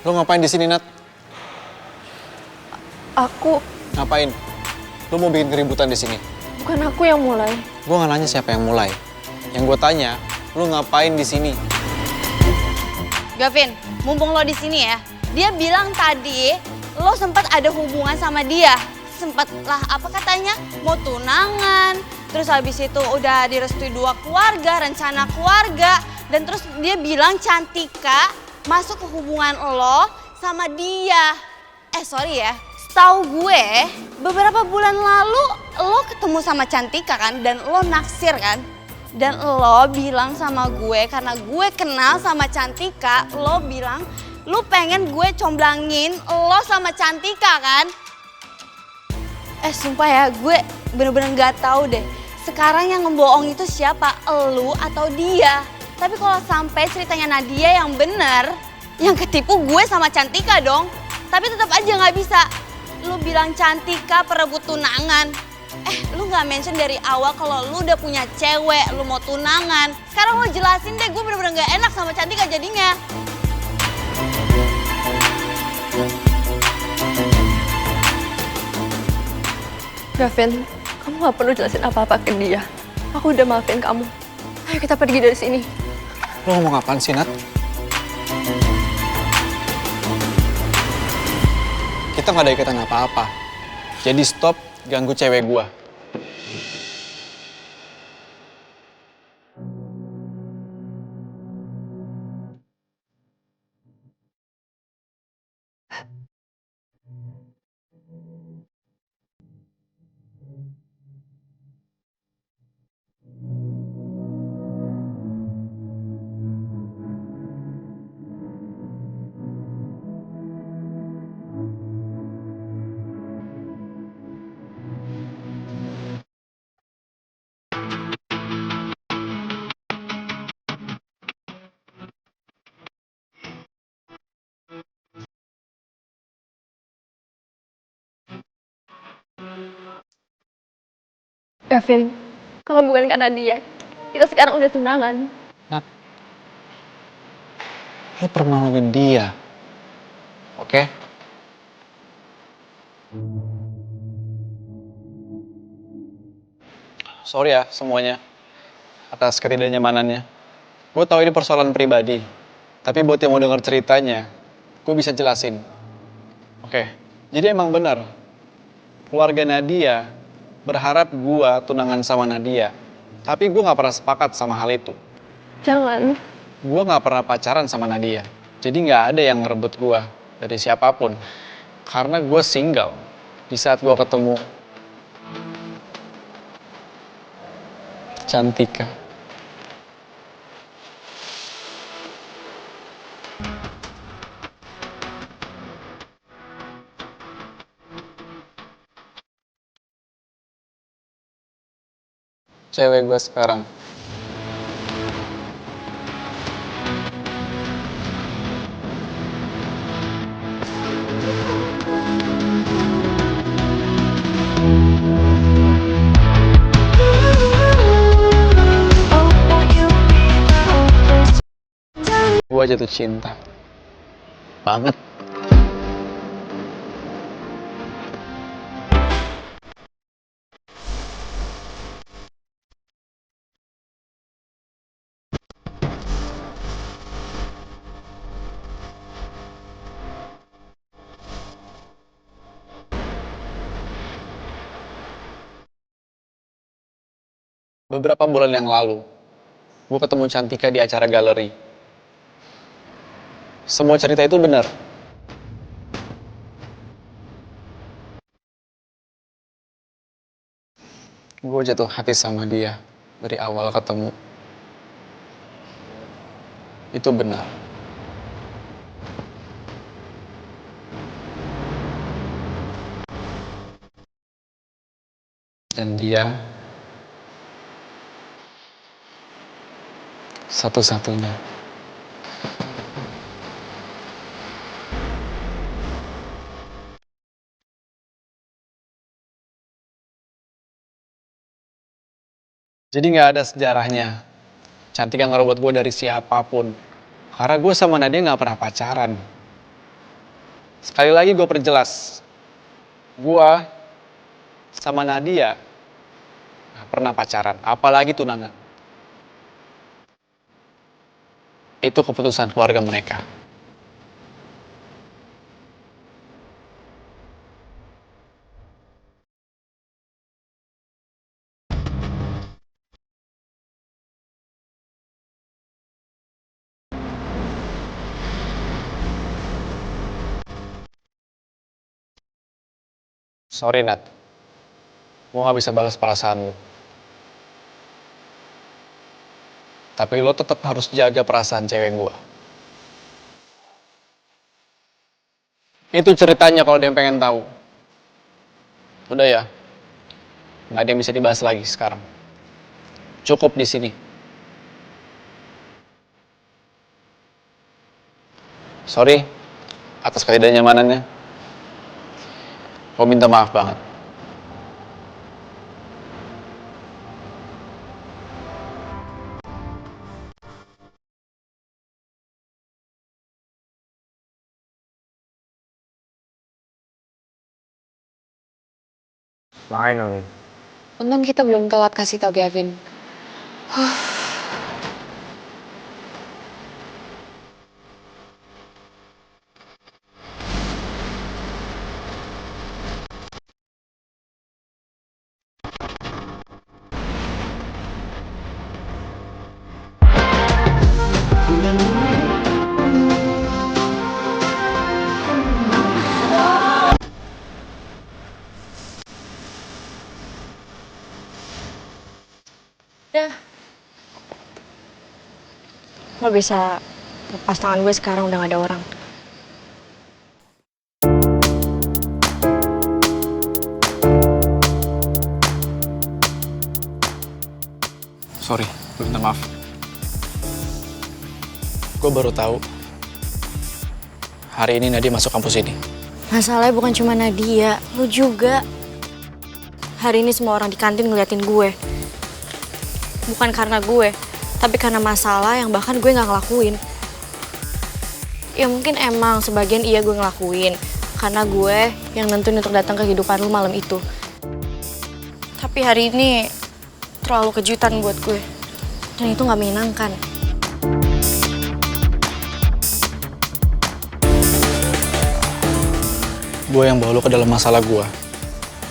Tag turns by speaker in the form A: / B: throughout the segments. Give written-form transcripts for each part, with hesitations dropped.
A: Lo ngapain di sini, Nat?
B: Aku,
A: Ngapain? Lo mau bikin keributan di sini?
B: bukan aku yang mulai.
A: Gue nggak nanya siapa yang mulai. Yang gue tanya, lo ngapain di sini?
C: Gavin, mumpung lo di sini ya. Dia bilang tadi lo sempat ada hubungan sama dia. Sempat lah apa katanya? Mau tunangan. Terus habis itu udah direstui dua keluarga, rencana keluarga. Dan terus dia bilang Cantika masuk ke hubungan lo sama dia. Sorry ya. Setahu gue, beberapa bulan lalu lo ketemu sama Cantika kan? Dan lo naksir kan? Dan lo bilang sama gue, karena gue kenal sama Cantika, lo bilang lo pengen gue comblangin lo sama Cantika kan? Sumpah ya, gue bener-bener gak tahu deh. Sekarang yang ngebohong itu siapa? Lo atau dia? Tapi kalau sampai ceritanya Nadia yang bener, yang ketipu gue sama Cantika dong. Tapi tetap aja gak bisa. Lu bilang Cantika perebut tunangan. Lu gak mention dari awal kalau lu udah punya cewek, lu mau tunangan. Sekarang lu jelasin deh, gue bener-bener gak enak sama Cantika jadinya.
B: Gavin, kamu gak perlu jelasin apa-apa ke dia. Aku udah maafin kamu. Ayo kita pergi dari sini.
A: Lo ngomong apaan sih, Nat? Kita nggak ada ikatan apa-apa. Jadi stop ganggu cewek gua.
B: Gavin, kalau bukan karena dia, kita sekarang udah tunangan.
A: Nat, lo permaluin dia. Oke? Sorry ya semuanya atas ketidaknyamanannya. Gue tahu ini persoalan pribadi. Tapi buat yang mau denger ceritanya, gue bisa jelasin. Oke, jadi emang benar. Keluarga Nadia berharap gue tunangan sama Nadia. Tapi gue gak pernah sepakat sama hal itu.
B: Jangan.
A: Gue gak pernah pacaran sama Nadia. Jadi gak ada yang ngerebut gue dari siapapun. Karena gue single di saat gue ketemu Cantika. Cewek gue sekarang. Gue jatuh cinta. Banget. Beberapa bulan yang lalu, gue ketemu Cantika di acara galeri. Semua cerita itu benar. Gue jatuh hati sama dia dari awal ketemu. Itu benar. Dan dia satu-satunya. Jadi nggak ada sejarahnya. Cantika ngerebut gue dari siapapun. Karena gue sama Nadia nggak pernah pacaran. Sekali lagi gue perjelas. Gue sama Nadia gak pernah pacaran, apalagi tunangan. Itu keputusan keluarga mereka. Sorry Nat, gue gak bisa balas perasaan lu. Tapi lo tetap harus jaga perasaan cewek gue. Itu ceritanya kalau dia pengen tahu. Udah ya, nggak ada yang bisa dibahas lagi sekarang. Cukup di sini. Sorry atas ketidaknyamanannya. Gue minta maaf banget.
D: Finally.
E: Untung kita belum telat kasih tau Gavin.
B: Udah. Lo bisa lepas tangan gue sekarang, udah gak ada orang.
A: Sorry, gue minta maaf. Gue baru tahu hari ini Nadia masuk kampus ini.
B: Masalahnya bukan cuma Nadia, lo juga. Hari ini semua orang di kantin ngeliatin gue. Bukan karena gue, tapi karena masalah yang bahkan gue gak ngelakuin. Ya mungkin emang sebagian iya gue ngelakuin, karena gue yang nentuin untuk datang ke kehidupan lo malam itu. Tapi hari ini terlalu kejutan buat gue, dan itu gak menyenangkan.
A: Gue yang bawa lo ke dalam masalah gue.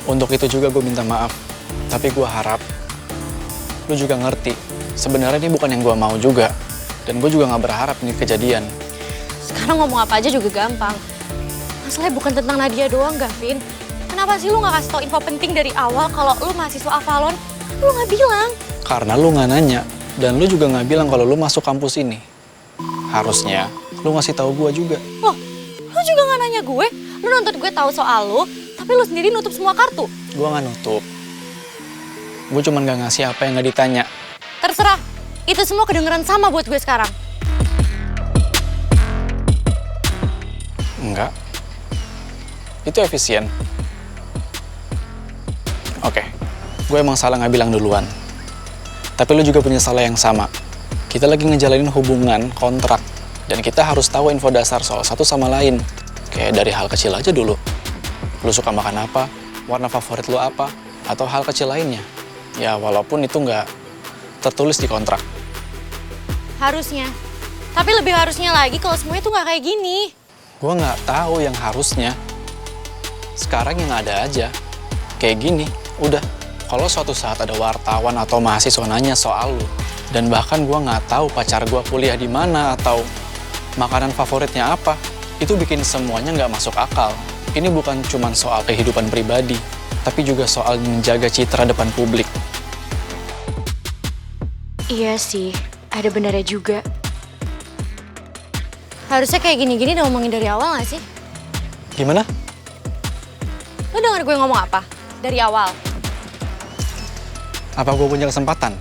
A: Untuk itu juga gue minta maaf. Tapi gue harap lo juga ngerti, sebenarnya ini bukan yang gue mau juga. Dan gue juga gak berharap ini kejadian.
B: Sekarang ngomong apa aja juga gampang. Masalahnya bukan tentang Nadia doang, Gavin. Kenapa sih lu gak kasih tau info penting dari awal kalau lu mahasiswa Avalon? Lu gak bilang.
A: Karena lo gak nanya, dan lo juga gak bilang kalau lo masuk kampus ini. Harusnya lo ngasih tahu gue juga.
B: Loh, lu juga gak nanya gue? Lu nuntut gue tahu soal lu, tapi lu sendiri nutup semua kartu.
A: Gue gak nutup. Gue cuman gak ngasih apa yang gak ditanya.
B: Terserah, itu semua kedengeran sama buat gue sekarang.
A: Enggak. Itu efisien. Oke, gue emang salah gak bilang duluan. Tapi lo juga punya salah yang sama. Kita lagi ngejalanin hubungan, kontrak. Dan kita harus tahu info dasar soal satu sama lain. Kayak dari hal kecil aja dulu. Lo suka makan apa? Warna favorit lo apa? Atau hal kecil lainnya. Ya walaupun itu nggak tertulis di kontrak.
B: Harusnya. Tapi lebih harusnya lagi kalau semuanya tuh nggak kayak gini.
A: Gue nggak tahu yang harusnya. Sekarang yang ada aja. Kayak gini, udah. Kalau suatu saat ada wartawan atau mahasiswa nanya soal lu, dan bahkan gue nggak tahu pacar gue kuliah di mana atau makanan favoritnya apa, itu bikin semuanya nggak masuk akal. Ini bukan cuma soal kehidupan pribadi, tapi juga soal menjaga citra depan publik.
B: Iya sih, ada benarnya juga. Harusnya kayak gini-gini udah ngomongin dari awal gak sih?
A: Gimana?
B: Lo denger gue ngomong apa? Dari awal.
A: Apa gue punya kesempatan?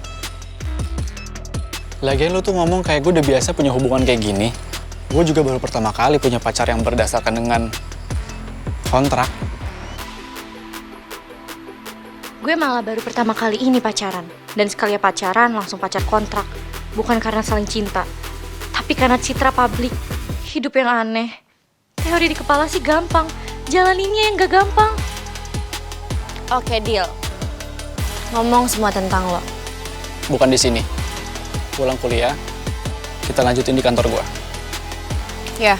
A: Lagian lu tuh ngomong kayak gue udah biasa punya hubungan kayak gini. Gue juga baru pertama kali punya pacar yang berdasarkan dengan kontrak.
B: Gue malah baru pertama kali ini pacaran. Dan sekali pacaran langsung pacar kontrak. Bukan karena saling cinta, tapi karena citra publik. Hidup yang aneh. teori di kepala sih gampang. Jalaninnya yang gak gampang.
C: Oke, deal.
B: Ngomong semua tentang lo.
A: Bukan di sini. Pulang kuliah, kita lanjutin di kantor gua.
B: Ya,